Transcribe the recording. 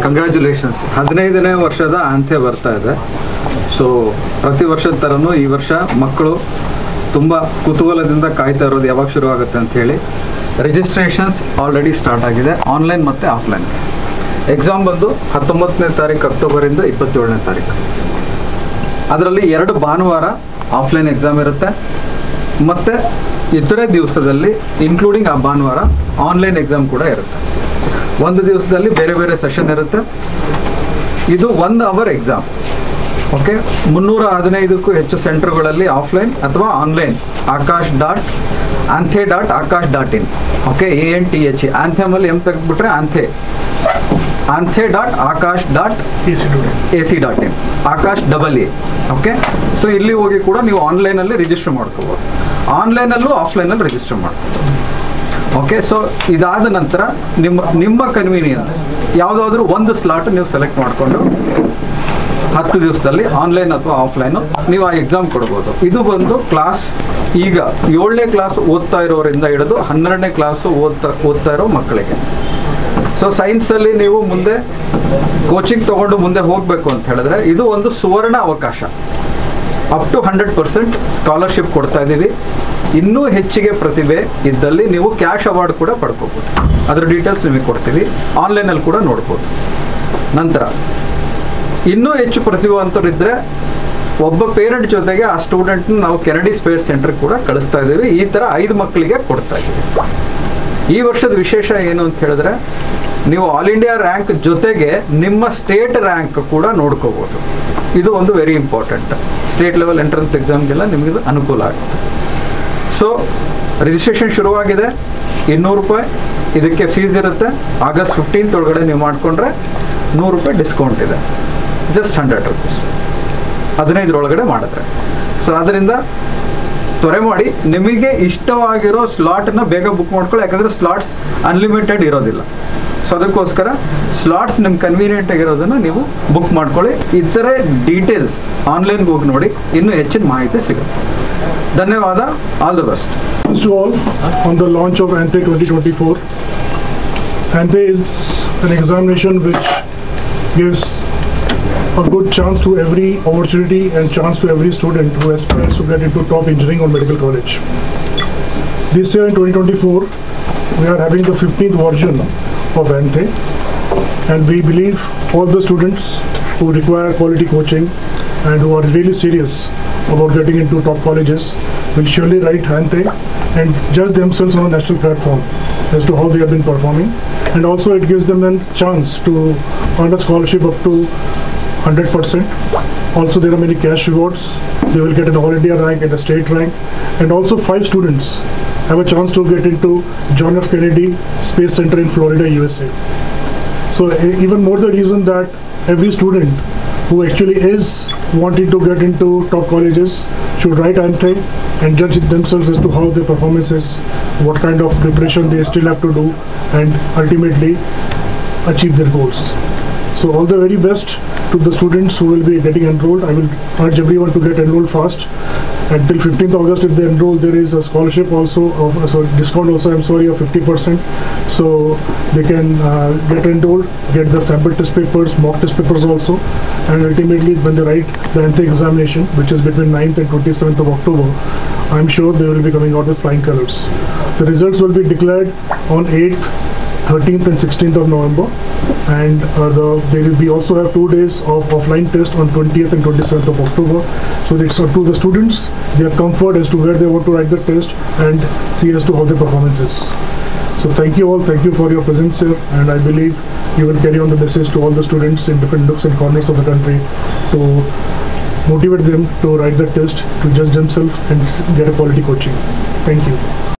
Congratulations. 15ನೇ ವರ್ಷದ ಅಂತ್ಯ ಬರ್ತಾ ಇದೆ. ಸೊ ಪ್ರತಿ ವರ್ಷದ ಥರನೂ ಈ ವರ್ಷ ಮಕ್ಕಳು ತುಂಬ ಕುತೂಹಲದಿಂದ ಕಾಯ್ತಾ ಇರೋದು ಯಾವಾಗ ಶುರು ಆಗುತ್ತೆ ಅಂತ ಹೇಳಿ. ರಿಜಿಸ್ಟ್ರೇಷನ್ಸ್ ಆಲ್ರೆಡಿ ಸ್ಟಾರ್ಟ್ ಆಗಿದೆ, ಆನ್ಲೈನ್ ಮತ್ತು ಆಫ್ಲೈನ್. ಎಕ್ಸಾಮ್ ಬಂದು 19ನೇ ತಾರೀಕು ಅಕ್ಟೋಬರಿಂದ 27ನೇ ತಾರೀಕು. ಅದರಲ್ಲಿ 2 ಭಾನುವಾರ ಆಫ್ಲೈನ್ ಎಕ್ಸಾಮ್ ಇರುತ್ತೆ, ಮತ್ತು ಇತರೆ ದಿವಸದಲ್ಲಿ ಇನ್ಕ್ಲೂಡಿಂಗ್ ಆ ಭಾನುವಾರ ಆನ್ಲೈನ್ ಎಕ್ಸಾಮ್ ಕೂಡ ಇರುತ್ತೆ. ಒಂದು ದಿವಸದಲ್ಲಿ ಬೇರೆ ಬೇರೆ ಸೆಷನ್ ಇರುತ್ತೆ. ಇದು 1 ಅವರ್ ಎಕ್ಸಾಮ್. ಓಕೆ, 315ಕ್ಕೂ ಹೆಚ್ಚು ಸೆಂಟರ್ಗಳಲ್ಲಿ ಆಫ್ಲೈನ್ ಅಥವಾ ಆನ್ಲೈನ್ anthe.akash.in. ಓಕೆ, ANTHE ಆಂಥೆಮಲ್ಲಿ ಎಂ ತೆಗೆದ್ಬಿಟ್ರೆ anthe.akash.ac.in Aakash AA. Okay, so ಇಲ್ಲಿ ಹೋಗಿ ಕೂಡ ನೀವು ಆನ್ಲೈನಲ್ಲಿ ರಿಜಿಸ್ಟರ್ ಮಾಡ್ಕೋಬೋದು, ಆನ್ಲೈನಲ್ಲೂ ಆಫ್ಲೈನಲ್ಲಿ ರಿಜಿಸ್ಟರ್ ಮಾಡ್ಕೋಬೋದು. ಓಕೆ, ಸೊ ಇದಾದ ನಂತರ ನಿಮ್ಮ ಕನ್ವೀನಿಯನ್ಸ್ ಯಾವುದಾದ್ರೂ ಒಂದು ಸ್ಲಾಟ್ ನೀವು ಸೆಲೆಕ್ಟ್ ಮಾಡಿಕೊಂಡು 10 ದಿವಸದಲ್ಲಿ ಆನ್ಲೈನ್ ಅಥವಾ ಆಫ್ಲೈನು ನೀವು ಆ ಎಕ್ಸಾಮ್ ಕೊಡ್ಬೋದು. ಇದು ಬಂದು ಕ್ಲಾಸ್ ಈಗ 7ನೇ ಕ್ಲಾಸ್ ಓದ್ತಾ ಇರೋರಿಂದ ಹಿಡಿದು 12ನೇ ಕ್ಲಾಸು ಓದ್ತಾ ಇರೋ ಮಕ್ಕಳಿಗೆ. ಸೊ ಸೈನ್ಸಲ್ಲಿ ನೀವು ಮುಂದೆ ಕೋಚಿಂಗ್ ತೊಗೊಂಡು ಮುಂದೆ ಹೋಗಬೇಕು ಅಂತ ಹೇಳಿದ್ರೆ ಇದು ಒಂದು ಸುವರ್ಣ ಅವಕಾಶ. ಅಪ್ ಟು 100% ಸ್ಕಾಲರ್ಶಿಪ್ ಕೊಡ್ತಾ ಇದ್ದೀವಿ. ಇನ್ನೂ ಹೆಚ್ಚಿಗೆ ಪ್ರತಿಭೆ ಇದ್ದಲ್ಲಿ ನೀವು ಕ್ಯಾಶ್ ಅವಾರ್ಡ್ ಕೂಡ ಪಡ್ಕೋಬೋದು. ಅದರ ಡೀಟೇಲ್ಸ್ ನಿಮಗೆ ಕೊಡ್ತೀವಿ, ಆನ್ಲೈನಲ್ಲಿ ಕೂಡ ನೋಡ್ಬೋದು. ನಂತರ ಇನ್ನೂ ಹೆಚ್ಚು ಪ್ರತಿಭಾವಂತರಿದ್ದರೆ ಒಬ್ಬ ಪೇರೆಂಟ್ ಜೊತೆಗೆ ಆ ಸ್ಟೂಡೆಂಟ್ನ ನಾವು ಕೆನಡಿ ಸ್ಪೇಸ್ ಸೆಂಟರ್ಗೆ ಕೂಡ ಕಳಿಸ್ತಾ ಇದ್ದೀವಿ. ಈ ಥರ 5 ಮಕ್ಕಳಿಗೆ ಕೊಡ್ತಾ ಇದ್ದೀವಿ. ಈ ವರ್ಷದ ವಿಶೇಷ ಏನು ಅಂತ ಹೇಳಿದ್ರೆ ನೀವು ಆಲ್ ಇಂಡಿಯಾ ರ್ಯಾಂಕ್ ಜೊತೆಗೆ ನಿಮ್ಮ ಸ್ಟೇಟ್ ರ್ಯಾಂಕ್ ಕೂಡ ನೋಡ್ಕೋಬೋದು. ಇದು ಒಂದು very important. State level entrance ಎಕ್ಸಾಮ್ಗೆಲ್ಲ ನಿಮಗೆ ಅನುಕೂಲ ಆಗುತ್ತೆ. ಸೊ ರಿಜಿಸ್ಟ್ರೇಷನ್ ಶುರುವಾಗಿದೆ. 200 ರೂಪಾಯಿ ಇದಕ್ಕೆ ಫೀಸ್ ಇರುತ್ತೆ. ಆಗಸ್ಟ್ 15th ಒಳಗಡೆ ನೀವು ಮಾಡಿಕೊಂಡ್ರೆ 100 ರೂಪಾಯಿ ಡಿಸ್ಕೌಂಟ್ ಇದೆ. ಜಸ್ಟ್ 100 ರೂಪೀಸ್ 15 ಮಾಡಿದ್ರೆ. ಸೊ ಅದರಿಂದ ತ್ವರೆ ಮಾಡಿ, ನಿಮಗೆ ಇಷ್ಟವಾಗಿರೋ ಸ್ಲಾಟನ್ನು ಬೇಗ ಬುಕ್ ಮಾಡ್ಕೊಳ್ಳಿ. ಯಾಕಂದರೆ ಸ್ಲಾಟ್ಸ್ ಅನ್ಲಿಮಿಟೆಡ್ ಇರೋದಿಲ್ಲ. ಸೊ ಅದಕ್ಕೋಸ್ಕರ ಸ್ಲಾಟ್ಸ್ ನಿಮ್ಮ ಕನ್ವೀನಿಯೆಂಟ್ ಆಗಿರೋದನ್ನು ನೀವು ಬುಕ್ ಮಾಡ್ಕೊಳ್ಳಿ. ಇತರೆ ಡೀಟೇಲ್ಸ್ ಆನ್ಲೈನ್ಗೆ ಹೋಗಿ ನೋಡಿ, ಇನ್ನೂ ಹೆಚ್ಚಿನ ಮಾಹಿತಿ ಸಿಗುತ್ತೆ. ಧನ್ಯವಾದ. All the best. To all on the launch of ANTHE 2024. ANTHE is an examination which gives a good chance to every opportunity and chance to every student who aspires to get into top engineering or medical college. This year in 2024, we are having the 15th version of ANTHE, and we believe all the students who require quality coaching and who are really serious about getting into top colleges will surely write ANTHE and judge themselves on a national platform as to how they have been performing. And also it gives them a chance to earn a scholarship up to 100%. Also there are many cash rewards. They will get an all India rank and a state rank. And also 5 students have a chance to get into John F. Kennedy Space Center in Florida, USA. So even more the reason that every student who actually is wanting to get into top colleges should write ANTHE and judge themselves as to how their performance is, what kind of preparation they still have to do, and ultimately achieve their goals. So all the very best to the students who will be getting enrolled. I will urge everyone to get enrolled fast. Until 15th August, if they enroll, there is a scholarship also, discount also, I'm sorry, of 50%. So they can get enrolled, get the sample test papers, mock test papers also, and ultimately when they write the ANTHE examination, which is between 9th and 27th of October, I'm sure they will be coming out with flying colors. The results will be declared on 8th, 13th and 16th of November, and they will be also have 2 days of offline test on 20th and 27th of October. So it's up to the students, their comfort as to where they want to write the test and see as to how their performance is. So thank you all, thank you for your presence here, and I believe you will carry on the message to all the students in different nooks and corners of the country to motivate them to write the test, to judge themselves and get a quality coaching. Thank you.